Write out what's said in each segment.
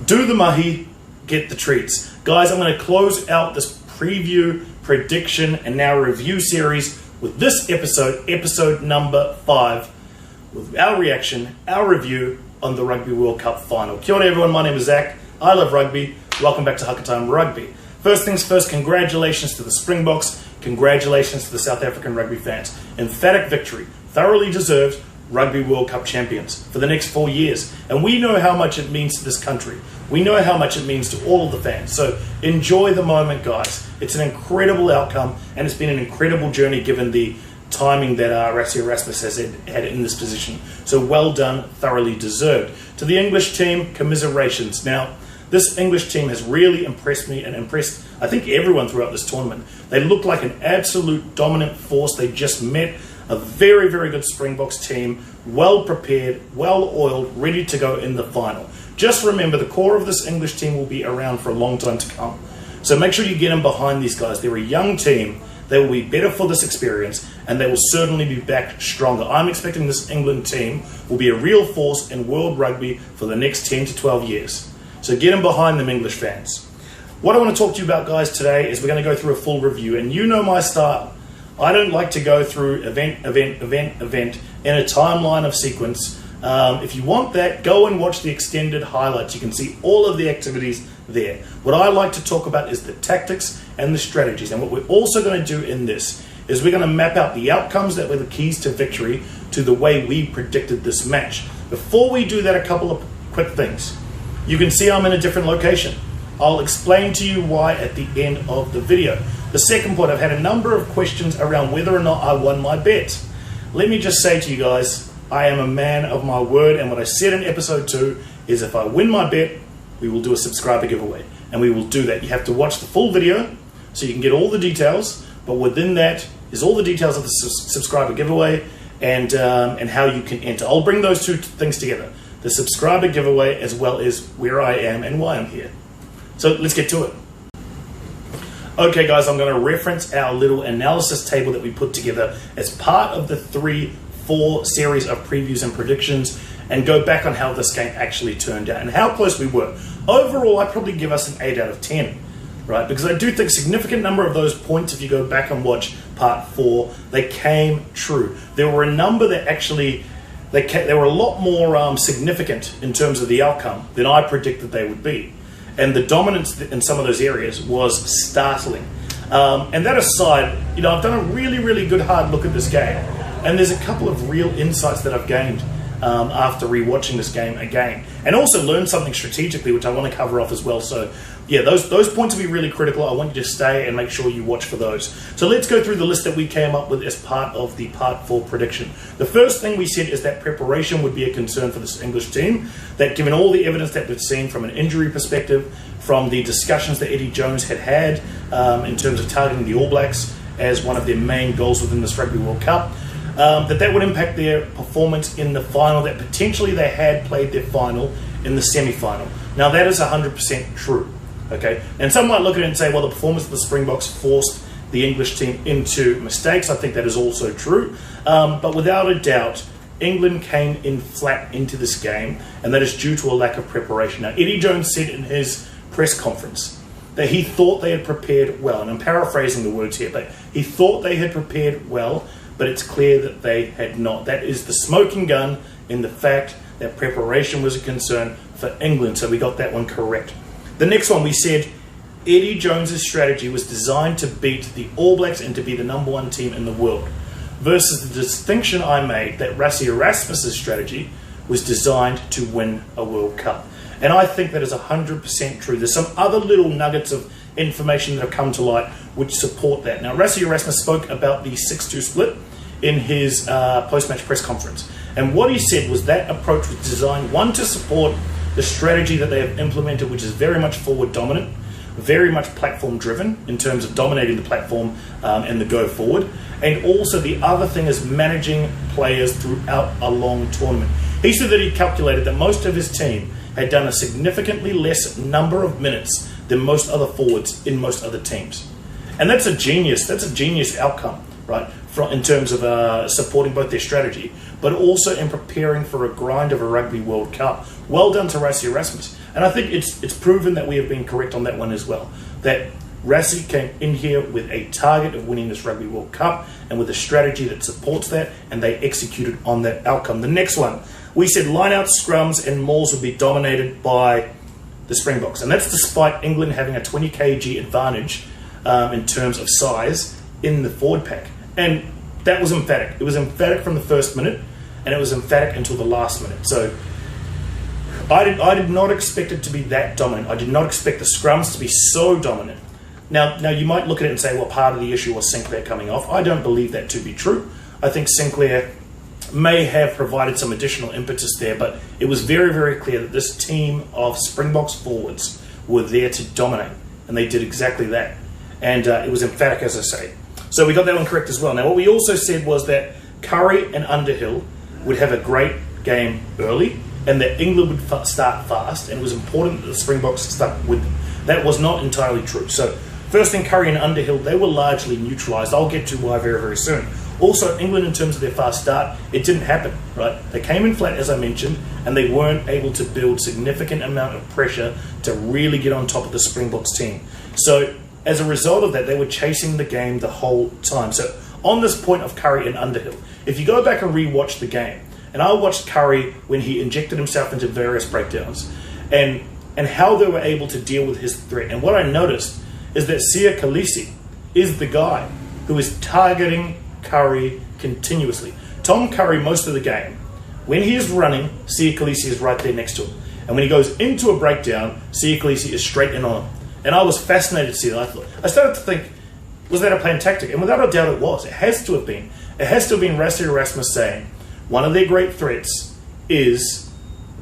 Do the mahi, get the treats. Guys, I'm going to close out this preview, prediction, and now review series with this episode number 5, with our reaction, our review on the Rugby World Cup final. Kia ora everyone, my name is Zach. I love rugby. Welcome back to Hakatime Rugby. First things first, congratulations to the Springboks. Congratulations to the South African rugby fans. Emphatic victory, thoroughly deserved Rugby World Cup champions for the next 4 years. And we know how much it means to this country. We know how much it means to all of the fans. So enjoy the moment, guys. It's an incredible outcome, and it's been an incredible journey given the timing that Rassie Erasmus has had in this position. So well done, thoroughly deserved. To the English team, commiserations. Now, this English team has really impressed me and impressed, I think, everyone throughout this tournament. They look like an absolute dominant force. They just met a very, very good Springboks team, well prepared, well oiled, ready to go in the final. Just remember, the core of this English team will be around for a long time to come. So make sure you get them behind these guys. They're a young team. They will be better for this experience, and they will certainly be back stronger. I'm expecting this England team will be a real force in world rugby for the next 10 to 12 years. So get them behind them, English fans. What I want to talk to you about, guys, today is we're going to go through a full review, and you know my style. I don't like to go through event in a timeline of sequence. If you want that, go and watch the extended highlights. You can see all of the activities there. What I like to talk about is the tactics and the strategies. And what we're also going to do in this is we're going to map out the outcomes that were the keys to victory to the way we predicted this match. Before we do that, a couple of quick things. You can see I'm in a different location. I'll explain to you why at the end of the video. The second point, I've had a number of questions around whether or not I won my bet. Let me just say to you guys, I am a man of my word, and what I said in episode 2 is if I win my bet, we will do a subscriber giveaway, and we will do that. You have to watch the full video so you can get all the details, but within that is all the details of the subscriber giveaway and how you can enter. I'll bring those two things together, the subscriber giveaway as well as where I am and why I'm here. So let's get to it. Okay, guys, I'm going to reference our little analysis table that we put together as part of the 3-4 series of previews and predictions, and go back on how this game actually turned out and how close we were. Overall, I'd probably give us an 8 out of 10, right? Because I do think a significant number of those points, if you go back and watch part 4, they came true. There were a number that actually, they were a lot more significant in terms of the outcome than I predicted they would be. And the dominance in some of those areas was startling. And that aside, you know, I've done a really, really good hard look at this game. And there's a couple of real insights that I've gained after rewatching this game again. And also learned something strategically, which I want to cover off as well. So yeah, those points will be really critical. I want you to stay and make sure you watch for those. So let's go through the list that we came up with as part of the part 4 prediction. The first thing we said is that preparation would be a concern for this English team, that given all the evidence that we've seen from an injury perspective, from the discussions that Eddie Jones had in terms of targeting the All Blacks as one of their main goals within this Rugby World Cup, that would impact their performance in the final, that potentially they had played their final in the semi-final. Now that is 100% true. Okay, and some might look at it and say, well, the performance of the Springboks forced the English team into mistakes. I think that is also true. But without a doubt, England came in flat into this game, and that is due to a lack of preparation. Now, Eddie Jones said in his press conference that he thought they had prepared well, and I'm paraphrasing the words here, but he thought they had prepared well, but it's clear that they had not. That is the smoking gun in the fact that preparation was a concern for England, so we got that one correct. The next one, we said Eddie Jones's strategy was designed to beat the All Blacks and to be the #1 team in the world, versus the distinction I made that Rassie Erasmus's strategy was designed to win a World Cup. And I think that is 100% true. There's some other little nuggets of information that have come to light which support that. Now, Rassie Erasmus spoke about the 6-2 split in his post-match press conference. And what he said was that approach was designed, one, to support the strategy that they have implemented, which is very much forward dominant, very much platform driven in terms of dominating the platform and the go forward. And also the other thing is managing players throughout a long tournament. He said that he calculated that most of his team had done a significantly less number of minutes than most other forwards in most other teams. And that's a genius outcome, right? In terms of supporting both their strategy, but also in preparing for a grind of a Rugby World Cup. Well done to Rassie Erasmus. And I think it's proven that we have been correct on that one as well. That Rassie came in here with a target of winning this Rugby World Cup and with a strategy that supports that, and they executed on that outcome. The next one, we said line-out scrums and mauls would be dominated by the Springboks. And that's despite England having a 20 kg advantage in terms of size in the forward pack. And that was emphatic. It was emphatic from the first minute, and it was emphatic until the last minute. So I did not expect it to be that dominant. I did not expect the scrums to be so dominant. Now you might look at it and say, well, part of the issue was Sinclair coming off. I don't believe that to be true. I think Sinclair may have provided some additional impetus there, but it was very, very clear that this team of Springboks forwards were there to dominate, and they did exactly that. And it was emphatic, as I say. So we got that one correct as well. Now, what we also said was that Curry and Underhill would have a great game early, and that England would start fast, and it was important that the Springboks stuck with them. That was not entirely true. So first thing, Curry and Underhill, they were largely neutralised. I'll get to why very, very soon. Also, England, in terms of their fast start, it didn't happen, right? They came in flat, as I mentioned, and they weren't able to build significant amount of pressure to really get on top of the Springboks team. So as a result of that, they were chasing the game the whole time. So on this point of Curry and Underhill, if you go back and re-watch the game, and I watched Curry when he injected himself into various breakdowns, and how they were able to deal with his threat. And what I noticed is that Kolisi is the guy who is targeting Curry continuously. Tom Curry, most of the game, when he is running, Kolisi is right there next to him. And when he goes into a breakdown, Kolisi is straight in on him. And I was fascinated to see that. I started to think, was that a planned tactic? And without a doubt it was. It has to have been. It has to have been Rassie Erasmus saying, one of their great threats is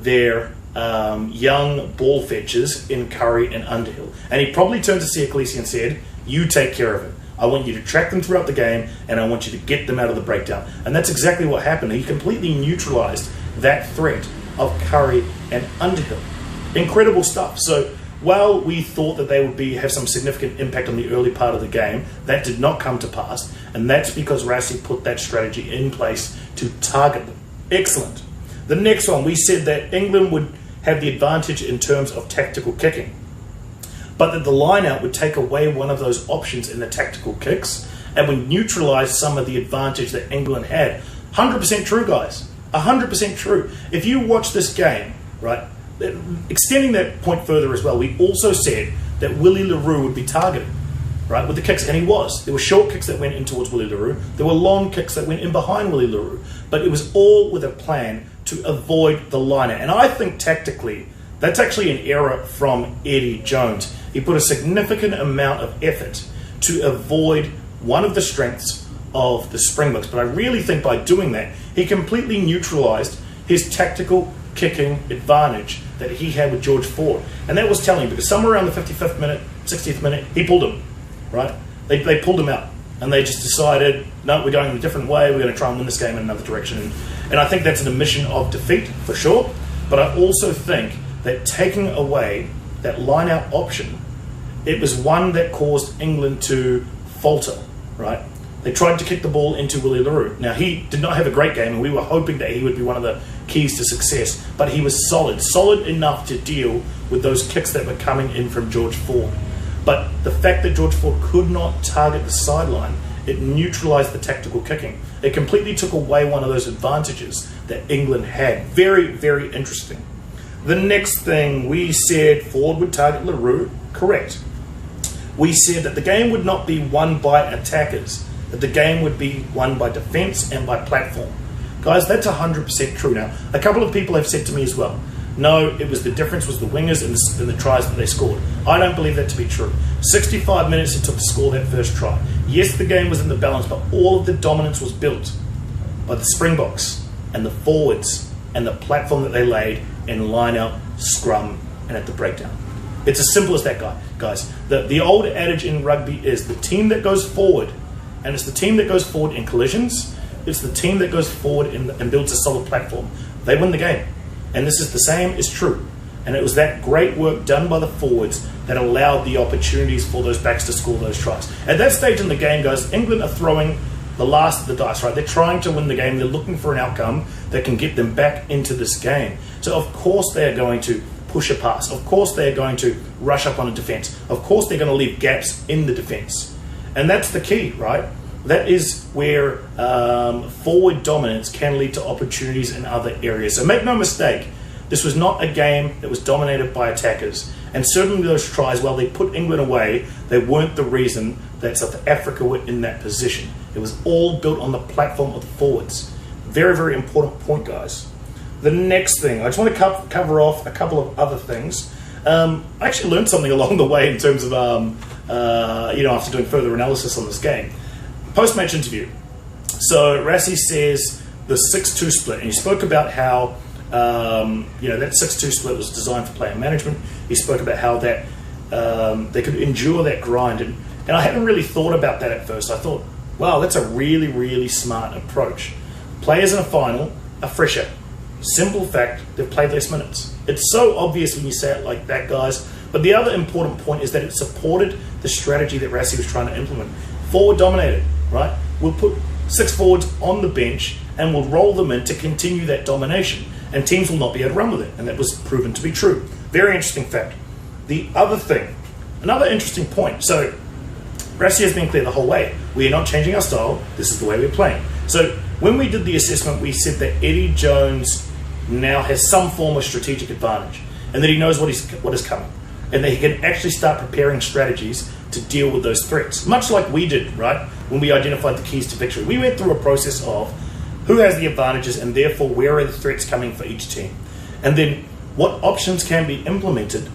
their young ball fetchers in Curry and Underhill. And he probably turned to Kolisi and said, you take care of it. I want you to track them throughout the game, and I want you to get them out of the breakdown. And that's exactly what happened. He completely neutralized that threat of Curry and Underhill. Incredible stuff. So while we thought that they would have some significant impact on the early part of the game, that did not come to pass, and that's because Rassie put that strategy in place to target them. Excellent. The next one, we said that England would have the advantage in terms of tactical kicking, but that the line-out would take away one of those options in the tactical kicks and would neutralise some of the advantage that England had. 100% true, guys. 100% true. If you watch this game, right, extending that point further as well, we also said that Willie le Roux would be targeted, right, with the kicks, and he was. There were short kicks that went in towards Willie le Roux. There were long kicks that went in behind Willie le Roux. But it was all with a plan to avoid the liner. And I think tactically, that's actually an error from Eddie Jones. He put a significant amount of effort to avoid one of the strengths of the Springboks. But I really think by doing that, he completely neutralised his tactical kicking advantage that he had with George Ford. And that was telling, because somewhere around the 55th minute, 60th minute, he pulled him, right? They pulled him out, and they just decided, no, we're going in a different way, we're going to try and win this game in another direction. And I think that's an admission of defeat, for sure. But I also think that taking away that line-out option, it was one that caused England to falter, right? They tried to kick the ball into Willie le Roux. Now, he did not have a great game, and we were hoping that he would be one of the keys to success, but he was solid enough to deal with those kicks that were coming in from George Ford. But the fact that George Ford could not target the sideline, it neutralised the tactical kicking. It completely took away one of those advantages that England had. Very, very interesting. The next thing, we said Ford would target le Roux. Correct. We said that the game would not be won by attackers, that the game would be won by defence and by platform. Guys, that's 100% true. Now, a couple of people have said to me as well, no, it was the difference was the wingers and the tries that they scored. I don't believe that to be true. 65 minutes it took to score that first try. Yes, the game was in the balance, but all of the dominance was built by the Springboks and the forwards and the platform that they laid in line-out, scrum, and at the breakdown. It's as simple as that, guys. The old adage in rugby is the team that goes forward, and it's the team that goes forward in collisions, it's the team that goes forward and builds a solid platform. They win the game. And this is the same is true. And it was that great work done by the forwards that allowed the opportunities for those backs to score those tries. At that stage in the game, guys, England are throwing the last of the dice, right? They're trying to win the game. They're looking for an outcome that can get them back into this game. So of course they're going to push a pass. Of course they're going to rush up on a defense. Of course they're going to leave gaps in the defense. And that's the key, right? That is where forward dominance can lead to opportunities in other areas. So make no mistake, this was not a game that was dominated by attackers. And certainly those tries, while they put England away, they weren't the reason that South Africa were in that position. It was all built on the platform of the forwards. Very, very important point, guys. The next thing, I just want to cover off a couple of other things. I actually learned something along the way in terms of, after doing further analysis on this game. Post-match interview. So Rassie says the 6-2 split, and he spoke about how that 6-2 split was designed for player management. He spoke about how that they could endure that grind, and I hadn't really thought about that at first. I thought, wow, that's a really, really smart approach. Players in a final are fresher. Simple fact, they've played less minutes. It's so obvious when you say it like that, guys. But the other important point is that it supported the strategy that Rassie was trying to implement. Forward dominated, right? We'll put 6 forwards on the bench and we'll roll them in to continue that domination. And teams will not be able to run with it. And that was proven to be true. Very interesting fact. The other thing, another interesting point. So Rassie has been clear the whole way. We are not changing our style. This is the way we're playing. So when we did the assessment, we said that Eddie Jones now has some form of strategic advantage and that he knows what is coming and that he can actually start preparing strategies to deal with those threats, much like we did, right, when we identified the keys to victory. We went through a process of who has the advantages and therefore where are the threats coming for each team, and then what options can be implemented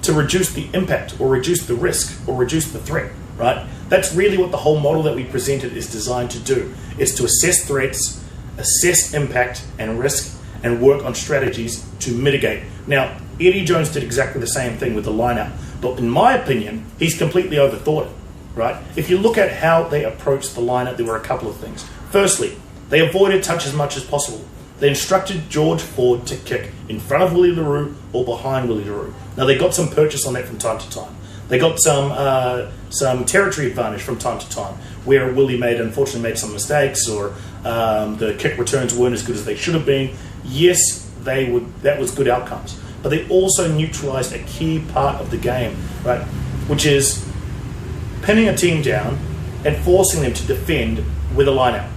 to reduce the impact or reduce the risk or reduce the threat, right? That's really what the whole model that we presented is designed to do. It's to assess threats, assess impact and risk, and work on strategies to mitigate. Now, Eddie Jones did exactly the same thing with the line-out, but in my opinion, he's completely overthought it, right? If you look at how they approached the line-out, there were a couple of things. Firstly, they avoided touch as much as possible. They instructed George Ford to kick in front of Willie LaRue or behind Willie LaRue. Now, they got some purchase on that from time to time. They got some territory advantage from time to time, where Willie unfortunately made some mistakes, or the kick returns weren't as good as they should have been. Yes, that was good outcomes. But they also neutralized a key part of the game, right? Which is pinning a team down and forcing them to defend with a line-out.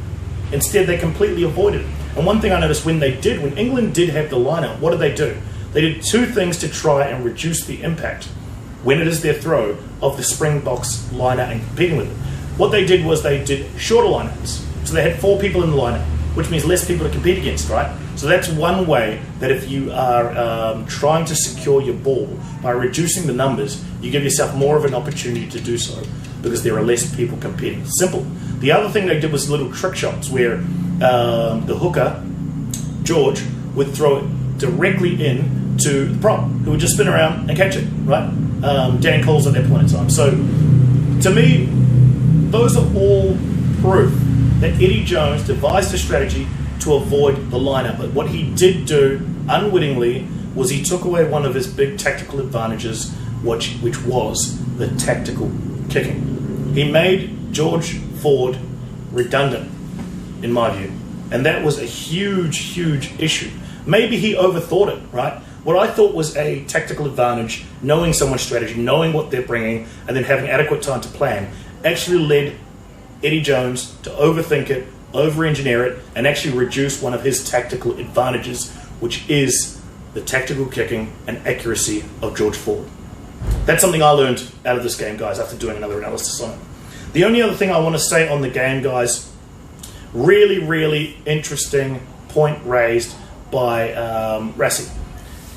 Instead, they completely avoided it. And one thing I noticed when England did have the line-out, what did they do? They did two things to try and reduce the impact when it is their throw of the Springboks line-out and competing with it. What they did was they did shorter line-outs. So they had 4 people in the line-out, which means less people to compete against, right? So that's one way that if you are trying to secure your ball by reducing the numbers, you give yourself more of an opportunity to do so because there are less people competing. Simple. The other thing they did was little trick shots where the hooker, George, would throw it directly in to the prop, who would just spin around and catch it, right? Dan Cole's at that point in time. So to me, those are all proof that Eddie Jones devised a strategy to avoid the lineup. But what he did do unwittingly was he took away one of his big tactical advantages, which was the tactical kicking. He made George Ford redundant, in my view. And that was a huge, huge issue. Maybe he overthought it, right? What I thought was a tactical advantage, knowing someone's strategy, knowing what they're bringing, and then having adequate time to plan, actually led Eddie Jones to overthink it, over-engineer it, and actually reduce one of his tactical advantages, which is the tactical kicking and accuracy of George Ford. That's something I learned out of this game, guys, after doing another analysis on it. The only other thing I want to say on the game, guys, really, really interesting point raised by Rassie.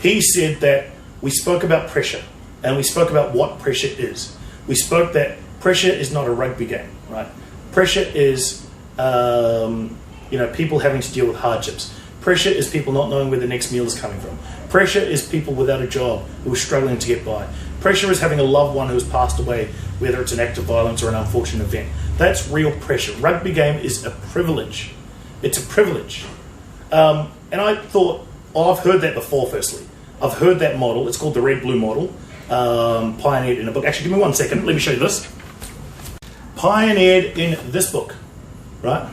He said that we spoke about pressure, and we spoke about what pressure is. We spoke that pressure is not a rugby game, right? Pressure is, people having to deal with hardships. Pressure is people not knowing where the next meal is coming from. Pressure is people without a job who are struggling to get by. Pressure is having a loved one who has passed away, whether it's an act of violence or an unfortunate event. That's real pressure. Rugby game is a privilege. It's a privilege. And I thought, I've heard that before, firstly. I've heard that model. It's called the red-blue model, pioneered in a book. Actually, give me 1 second. Let me show you this. Pioneered in this book. right?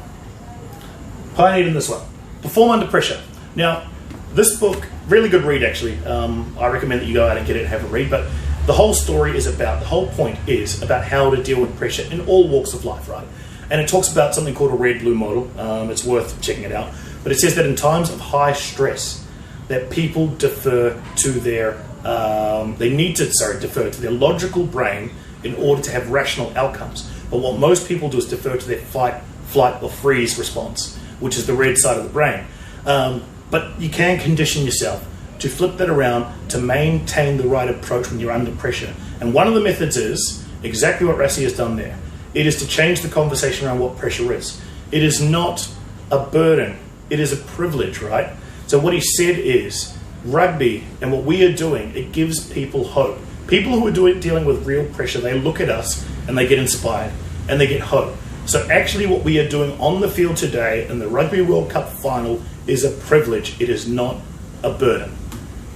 Pioneered in this one. Perform Under Pressure. Now, this book, really good read actually. I recommend that you go out and get it and have a read, but the whole story is about, the whole point is about how to deal with pressure in all walks of life, right? And it talks about something called a red-blue model. It's worth checking it out. But it says that in times of high stress, that people defer to their, defer to their logical brain in order to have rational outcomes. But what most people do is defer to their fight, flight, or freeze response, which is the red side of the brain. But you can condition yourself to flip that around to maintain the right approach when you're under pressure. And one of the methods is exactly what Rassi has done there. It is to change the conversation around what pressure is. It is not a burden. It is a privilege, right? So what he said is, rugby and what we are doing, it gives people hope. People who are dealing with real pressure, they look at us and they get inspired and they get hope. So actually what we are doing on the field today in the Rugby World Cup final is a privilege. It is not a burden.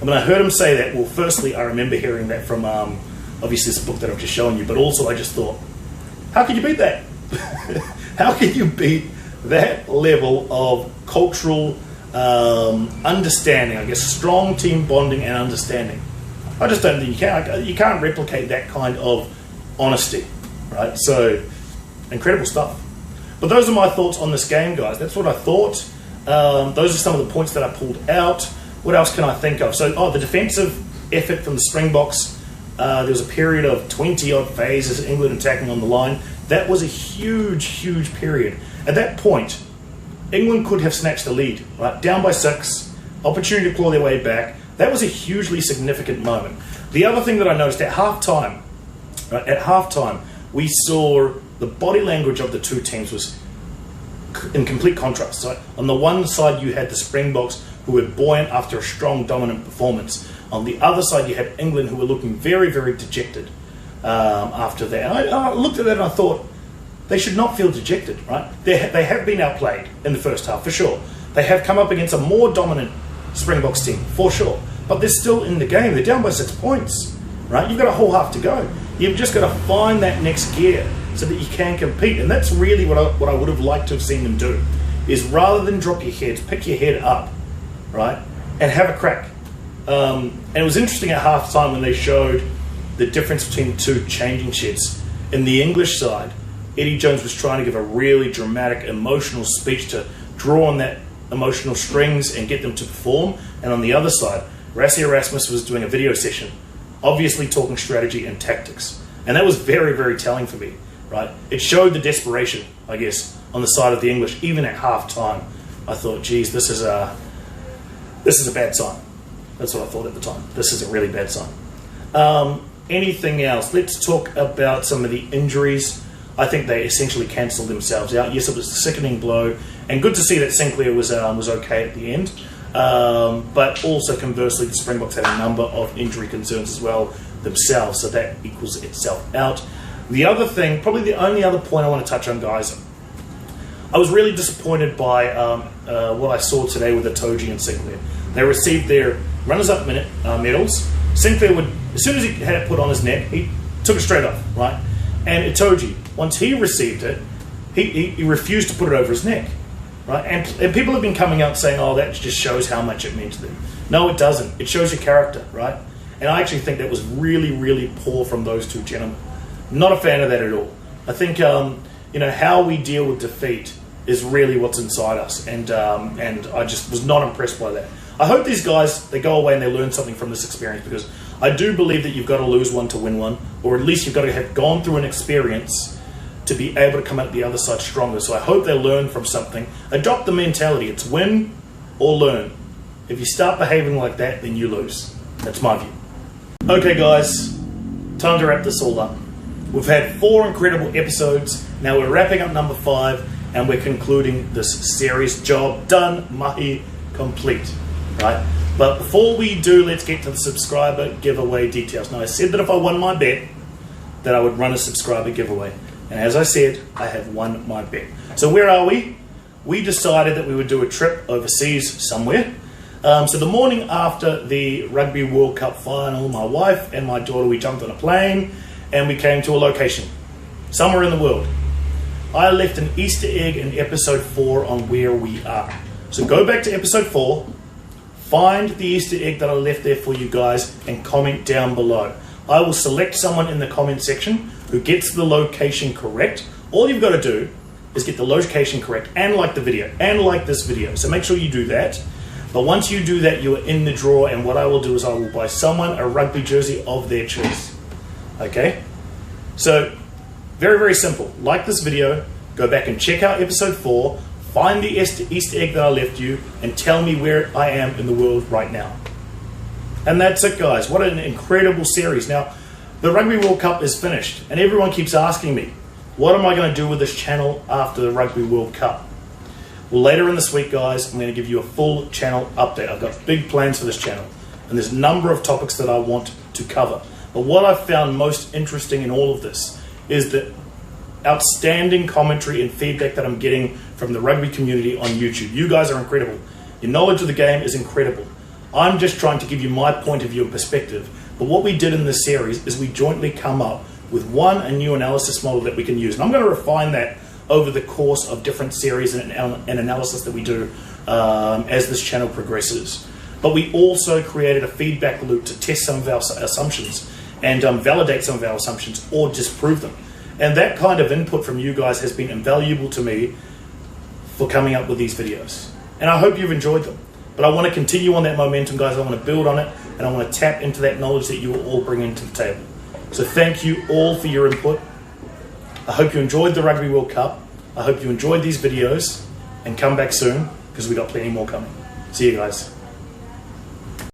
And when I heard him say that, well, firstly, I remember hearing that from obviously this book that I've just shown you, but also I just thought, how can you beat that? How can you beat that level of cultural understanding, I guess, strong team bonding and understanding? I just don't think you can. You can't replicate that kind of honesty, right? So, incredible stuff. But those are my thoughts on this game, guys. That's what I thought. Those are some of the points that I pulled out. What else can I think of? So, the defensive effort from the Springboks. There was a period of 20-odd phases, England attacking on the line. That was a huge, huge period. At that point, England could have snatched the lead, right? Down by 6, opportunity to claw their way back. That was a hugely significant moment. The other thing that I noticed at halftime, right, we saw the body language of the two teams was in complete contrast. So on the one side, you had the Springboks who were buoyant after a strong, dominant performance. On the other side, you had England who were looking very, very dejected after that. And I looked at that and I thought, they should not feel dejected, right? They have been outplayed in the first half, for sure. They have come up against a more dominant Springboks team, for sure. But they're still in the game. They're down by 6 points, right? You've got a whole half to go. You've just got to find that next gear so that you can compete. And that's really what I would have liked to have seen them do, is rather than drop your heads, pick your head up, right? And have a crack. And it was interesting at half-time when they showed the difference between the two changing sheds. In the English side, Eddie Jones was trying to give a really dramatic, emotional speech to draw on that emotional strings and get them to perform. And on the other side, Rassi Erasmus was doing a video session, obviously talking strategy and tactics. And that was very, very telling for me, right? It showed the desperation, I guess, on the side of the English, even at half-time. I thought, geez, this is a bad sign. That's what I thought at the time. This is a really bad sign. Anything else? Let's talk about some of the injuries. I think they essentially cancelled themselves out. Yes, it was a sickening blow, and good to see that Sinclair was okay at the end. But also conversely, the Springboks had a number of injury concerns as well themselves, so that equals itself out. The other thing, probably the only other point I want to touch on, guys, I was really disappointed by what I saw today with Itoje and Sinclair. They received their runners-up medals. Sinclair would, as soon as he had it put on his neck, he took it straight off, right? And Itoje, once he received it, he refused to put it over his neck, right? And people have been coming out saying, oh, that just shows how much it meant to them. No, it doesn't. It shows your character, right? And I actually think that was really, really poor from those two gentlemen. Not a fan of that at all. I think, how we deal with defeat is really what's inside us. And I just was not impressed by that. I hope these guys, they go away and they learn something from this experience, because I do believe that you've got to lose one to win one, or at least you've got to have gone through an experience to be able to come out the other side stronger. So I hope they learn from something. Adopt the mentality. It's win or learn. If you start behaving like that, then you lose. That's my view. Okay, guys, time to wrap this all up. We've had 4 incredible episodes. Now we're wrapping up number 5, and we're concluding this series. Job done, mahi complete. Right? But before we do, let's get to the subscriber giveaway details. Now, I said that if I won my bet, that I would run a subscriber giveaway. And as I said, I have won my bet. So where are we? We decided that we would do a trip overseas somewhere. So the morning after the Rugby World Cup final, my wife and my daughter, we jumped on a plane and we came to a location somewhere in the world. I left an Easter egg in episode 4 on where we are. So go back to episode 4, find the Easter egg that I left there for you guys, and comment down below. I will select someone in the comment section who gets the location correct. All you've got to do is get the location correct and like the video and like this video. So make sure you do that. But once you do that, you are in the draw, and what I will do is I will buy someone a rugby jersey of their choice. Okay? So, very, very simple. Like this video, go back and check out episode 4, find the Easter egg that I left you, and tell me where I am in the world right now. And that's it, guys. What an incredible series. Now, the Rugby World Cup is finished, and everyone keeps asking me, what am I going to do with this channel after the Rugby World Cup? Well, later in this week, guys, I'm going to give you a full channel update. I've got big plans for this channel, and there's a number of topics that I want to cover. But what I've found most interesting in all of this is the outstanding commentary and feedback that I'm getting from the rugby community on YouTube. You guys are incredible. Your knowledge of the game is incredible. I'm just trying to give you my point of view and perspective. But what we did in this series is we jointly come up with a new analysis model that we can use. And I'm going to refine that over the course of different series and analysis that we do as this channel progresses. But we also created a feedback loop to test some of our assumptions and validate some of our assumptions or disprove them. And that kind of input from you guys has been invaluable to me for coming up with these videos. And I hope you've enjoyed them. But I want to continue on that momentum, guys. I want to build on it, and I want to tap into that knowledge that you will all bring into the table. So thank you all for your input. I hope you enjoyed the Rugby World Cup. I hope you enjoyed these videos, and come back soon because we got plenty more coming. See you guys.